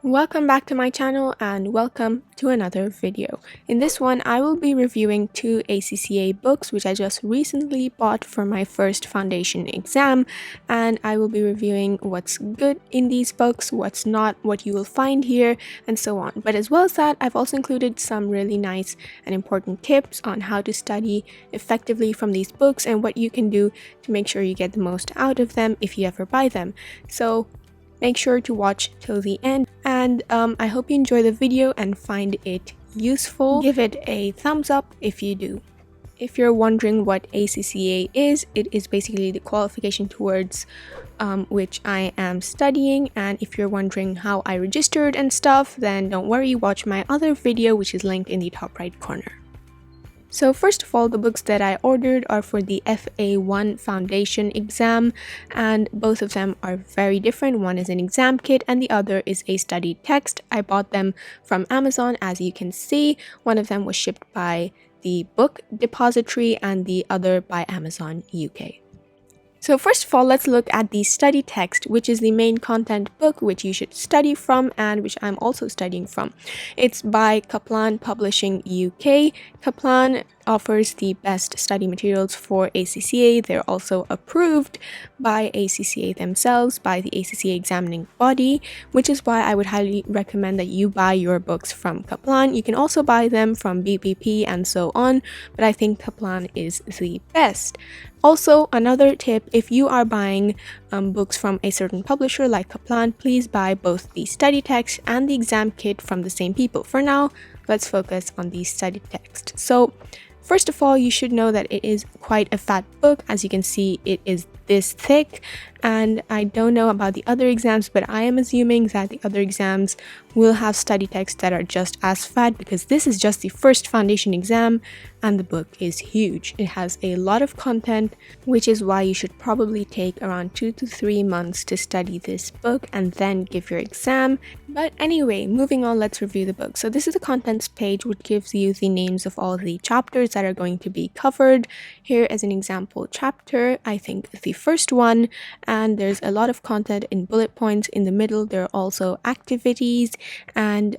Welcome back to my channel and welcome to another video. In this one, I will be reviewing two ACCA books which I just recently bought for my first foundation exam, and I will be reviewing what's good in these books, what's not, what you will find here, and so on. But as well as that, I've also included some really nice and important tips on how to study effectively from these books and what you can do to make sure you get the most out of them if you ever buy them. So make sure to watch till the end, and I hope you enjoy the video and find it useful. Give it a thumbs up if you do. If you're wondering what ACCA is, it is basically the qualification towards which I am studying, and if you're wondering how I registered and stuff, then don't worry, watch my other video which is linked in the top right corner. So first of all, the books that I ordered are for the FA1 foundation exam, and both of them are very different. One is an exam kit and the other is a study text. I bought them from Amazon, as you can see. One of them was shipped by the book depository and the other by Amazon UK. So first of all, let's look at the study text, which is the main content book which you should study from and which I'm also studying from. It's by Kaplan Publishing UK. Kaplan offers the best study materials for ACCA. They're also approved by ACCA themselves, by the ACCA examining body, which is why I would highly recommend that you buy your books from Kaplan. You can also buy them from BPP and so on, but I think Kaplan is the best. Also, another tip, if you are buying books from a certain publisher like Kaplan, please buy both the study text and the exam kit from the same people. For now, let's focus on the study text. So, first of all, you should know that it is quite a fat book. As you can see, it is this thick, and I don't know about the other exams, but I am assuming that the other exams will have study texts that are just as fat, because this is just the first foundation exam and the book is huge. It has a lot of content, which is why you should probably take around 2 to 3 months to study this book and then give your exam. But anyway, moving on, let's review the book. So this is the contents page, which gives you the names of all the chapters that are going to be covered. Here is an example chapter, I think the first one, and there's a lot of content in bullet points. In the middle, there are also activities and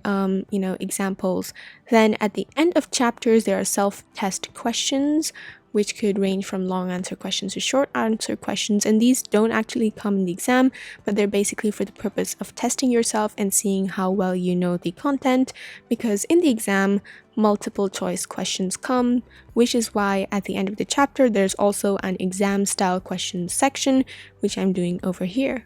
examples. Then at the end of chapters, there are self-test questions, which could range from long answer questions to short answer questions, and these don't actually come in the exam, but they're basically for the purpose of testing yourself and seeing how well you know the content, because in the exam multiple choice questions come, which is why at the end of the chapter there's also an exam style questions section, which I'm doing over here.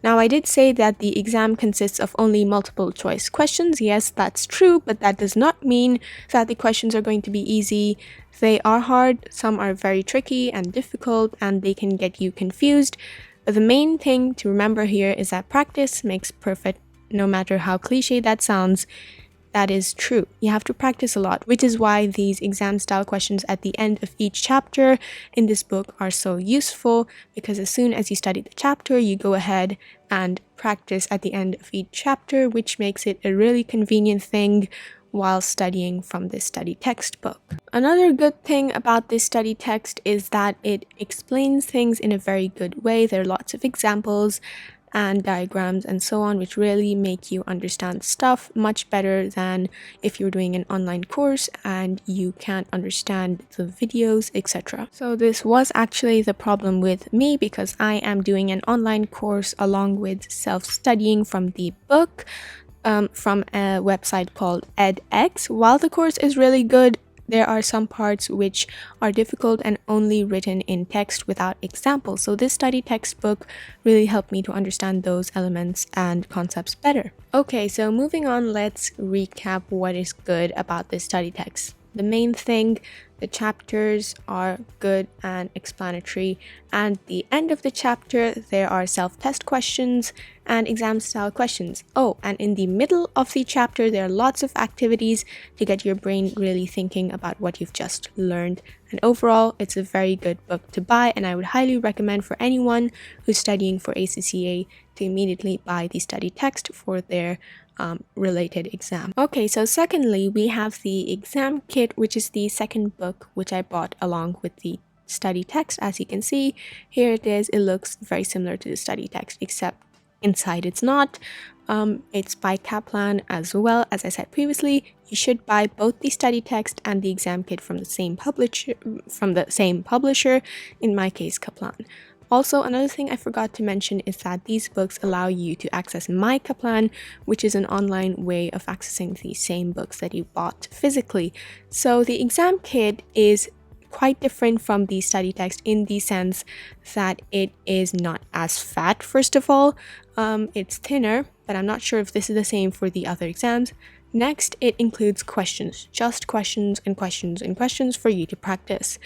Now, I did say that the exam consists of only multiple choice questions. Yes, that's true, but that does not mean that the questions are going to be easy. They are hard, some are very tricky and difficult, and they can get you confused. But the main thing to remember here is that practice makes perfect, no matter how cliche that sounds. That is true. You have to practice a lot, which is why these exam style questions at the end of each chapter in this book are so useful, because as soon as you study the chapter, you go ahead and practice at the end of each chapter, which makes it a really convenient thing while studying from this study textbook. Another good thing about this study text is that it explains things in a very good way. There are lots of examples and diagrams and so on, which really make you understand stuff much better than if you're doing an online course and you can't understand the videos, etc. So this was actually the problem with me, because I am doing an online course along with self-studying from the book from a website called edX. While the course is really good, there are some parts which are difficult and only written in text without examples. So this study textbook really helped me to understand those elements and concepts better. Okay, so moving on, let's recap what is good about this study text. The main thing, the chapters are good and explanatory, and at the end of the chapter there are self-test questions and exam style questions. Oh, and in the middle of the chapter there are lots of activities to get your brain really thinking about what you've just learned. And overall, it's a very good book to buy, and I would highly recommend for anyone who's studying for ACCA to immediately buy the study text for their related exam. Okay, so secondly, we have the exam kit, which is the second book which I bought along with the study text. As you can see, here it is. It looks very similar to the study text, except inside it's not. It's by Kaplan as well. As I said previously, you should buy both the study text and the exam kit from the same publisher, in my case Kaplan. Also, another thing I forgot to mention is that these books allow you to access My Kaplan, which is an online way of accessing the same books that you bought physically. So the exam kit is quite different from the study text in the sense that it is not as fat, first of all. It's thinner, but I'm not sure if this is the same for the other exams. Next, it includes questions, just questions and questions and questions for you to practice.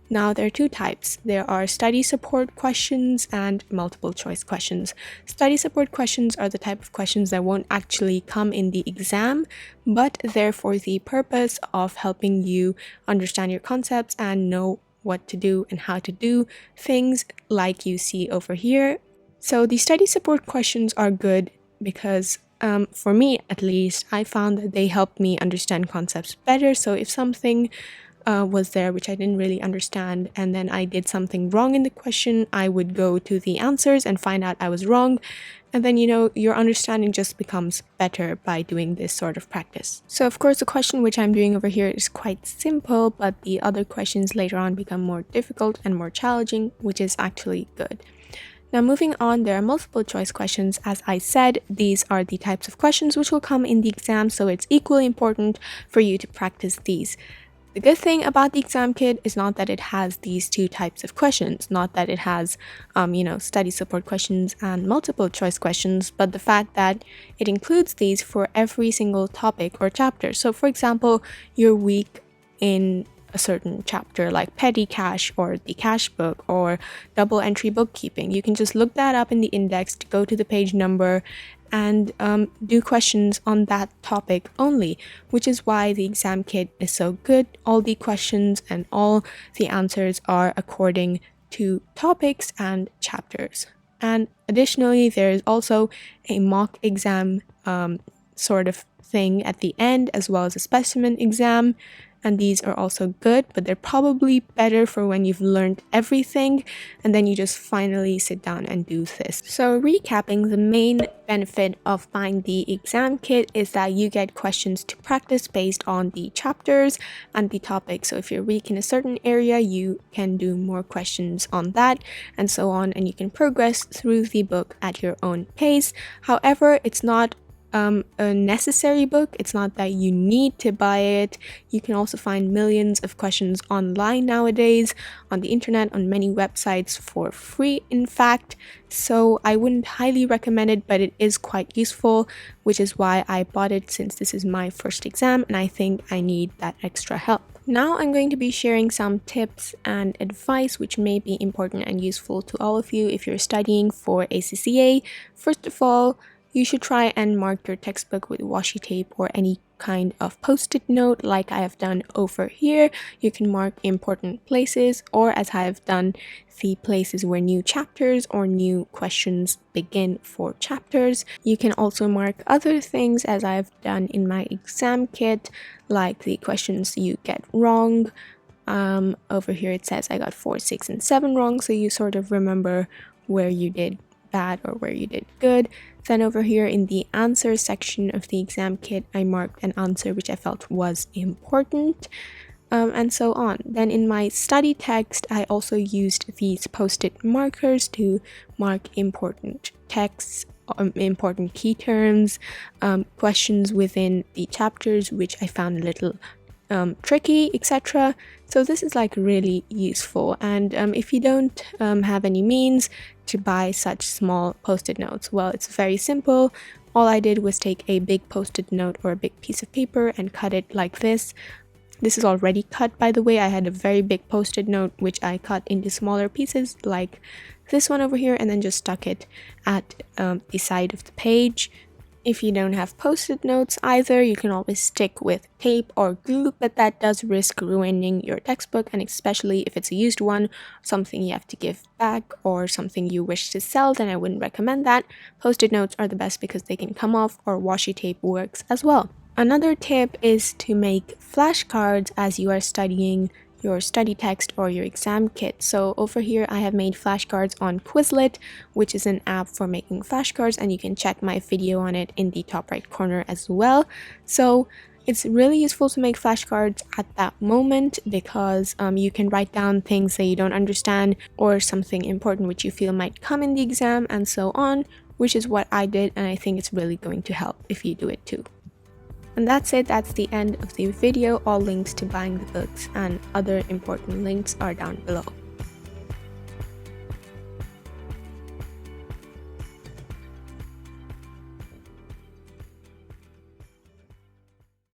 Now, there are two types. There are study support questions and multiple choice questions. Study support questions are the type of questions that won't actually come in the exam, but they're for the purpose of helping you understand your concepts and know what to do and how to do things, like you see over here. So the study support questions are good because for me, at least, I found that they helped me understand concepts better. So if something was there which I didn't really understand, and then I did something wrong in the question, I would go to the answers and find out I was wrong. And then, your understanding just becomes better by doing this sort of practice. So, of course, the question which I'm doing over here is quite simple, but the other questions later on become more difficult and more challenging, which is actually good. Now, moving on, there are multiple choice questions. As I said, these are the types of questions which will come in the exam, so it's equally important for you to practice these. The good thing about the exam kit is not that it has these two types of questions, not that it has, study support questions and multiple choice questions, but the fact that it includes these for every single topic or chapter. So, for example, you're weak in a certain chapter like petty cash or the cash book or double entry bookkeeping. You can just look that up in the index, to go to the page number, and do questions on that topic only, which is why the exam kit is so good. All the questions and all the answers are according to topics and chapters. And additionally, there is also a mock exam sort of thing at the end, as well as a specimen exam. And these are also good, but they're probably better for when you've learned everything and then you just finally sit down and do this. So recapping, the main benefit of buying the exam kit is that you get questions to practice based on the chapters and the topic. So if you're weak in a certain area, you can do more questions on that and so on, and you can progress through the book at your own pace. However, it's not a necessary book. It's not that you need to buy it. You can also find millions of questions online nowadays on the internet, on many websites for free, in fact. So I wouldn't highly recommend it, but it is quite useful, which is why I bought it, since this is my first exam and I think I need that extra help. Now I'm going to be sharing some tips and advice which may be important and useful to all of you if you're studying for ACCA. First of all, you should try and mark your textbook with washi tape or any kind of post-it note like I have done over here. You can mark important places, or as I have done, the places where new chapters or new questions begin for chapters. You can also mark other things, as I've done in my exam kit, like the questions you get wrong. Over here it says I got 4, 6, and 7 wrong, so you sort of remember where you did bad or where you did good. Then over here in the answer section of the exam kit, I marked an answer which I felt was important, and so on. Then in my study text, I also used these post-it markers to mark important texts, important key terms, questions within the chapters which I found a little tricky, etc. So this is like really useful. And if you don't have any means to buy such small post-it notes, well, it's very simple. All I did was take a big post-it note or a big piece of paper and cut it like this. This is already cut, by the way. I had a very big post-it note which I cut into smaller pieces like this one over here, and then just stuck it at the side of the page. If you don't have post-it notes either, you can always stick with tape or glue, but that does risk ruining your textbook, and especially if it's a used one, something you have to give back or something you wish to sell, then I wouldn't recommend that. Post-it notes are the best because they can come off, or washi tape works as well. Another tip is to make flashcards as you are studying your study text or your exam kit. So over here I have made flashcards on Quizlet, which is an app for making flashcards, and you can check my video on it in the top right corner as well. So it's really useful to make flashcards at that moment because you can write down things that you don't understand or something important which you feel might come in the exam and so on, which is what I did, and I think it's really going to help if you do it too. And that's it, that's the end of the video. All links to buying the books and other important links are down below.